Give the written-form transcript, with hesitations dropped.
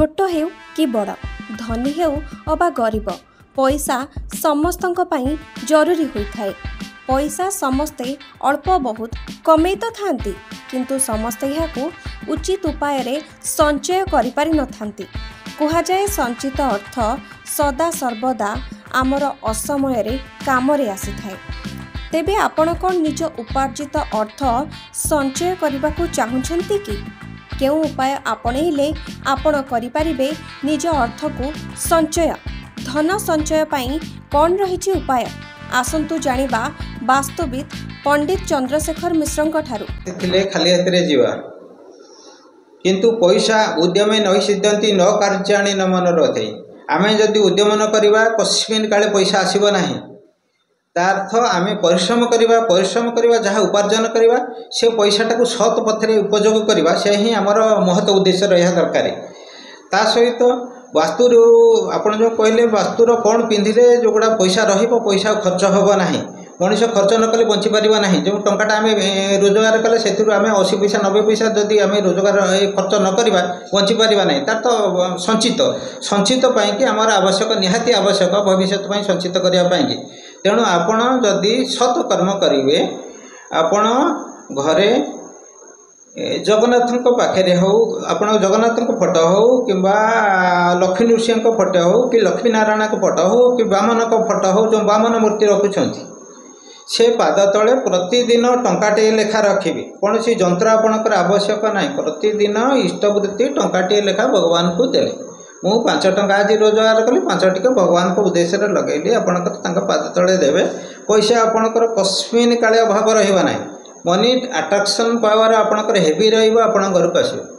छोट हेउ कि बड़, धनी हेउ अबा गरीब, पैसा समस्तंक पई जरूरी होइथाए। पैसा समस्ते अल्प बहुत कमेई तो थांती, किंतु समस्ते याकू उचित उपाय रे संचय करि पारि न थांती। कुहा जाए संचित अर्थ सदा सर्वदा आमर असमय रे काम रे आसीथाए। तेबे आपण कोन निज उपार्जित अर्थ संचय करबा को चाहुछंती कि? केउ उपाय आपणैले आपण करि पारिबे निज अर्थ को संचय? धन संचय पाई कौन रही उपाय? आसंतु जानिबा वास्तविक पंडित चंद्रशेखर मिश्रंक ठारू। खाली हाथ रे जीवा किंतु पैसा उद्यमे न सिद्धंती न कार्याणि न मन रथै। आमे जदि उद्यम न करबा कस्मिन काले पैसा आसीबो नाही। तार्थ आमे परिश्रम करबा जहाँ उपार्जन करबा से पैसाटा को सत पथरे उपयोग करबा से ही आमर महत उद्देश्य रहा दरकार। ता सहित वास्तु आपन जो कहले वास्तुर कौन पिंधिले जो गुड़ा पैसा रहिबो, पैसा खर्च होबो नाही। मनीष खर्च न कले बंची पारिबा नाही। जो टंकाटा आमे रोजगार कले सेतिरु आमे 80 पैसा 90 पैसा जदि आमे रोजगार खर्च न करबा बंची पारिबा नाही। तार तो संचित पई कि आमर आवश्यक निहाती आवश्यक भविष्य पई संचित करिया पई कि तेणु आपण जदि सत कर्म करिवे आपण घरे जगन्नाथ पाखे हो आप जगन्नाथ फोटो हो कि लक्ष्मी नृसिंह फोटो हो कि लक्ष्मी नारायण फोटो हो कि बामन फोटो हो जो बामन मूर्ति रखुंट से पाद तले प्रतिदिन टंकाटे लेखा रखिए। कौन सी जंत्र आपणकर आवश्यक ना, प्रतिदिन इष्टवृत्ति टंकाटे लेखा भगवान को देले। मु 5 टंका आज रोजगार कली 5 टिके भगवान को उद्देश्य लगेली आपणकर पाद तले देवे। पैसा आपणकर कस्मिन काले अभाव रहिबा नाही। मनी अट्राक्शन पावर आपणकर हेवी रहिबा आपण घर को आसीबो।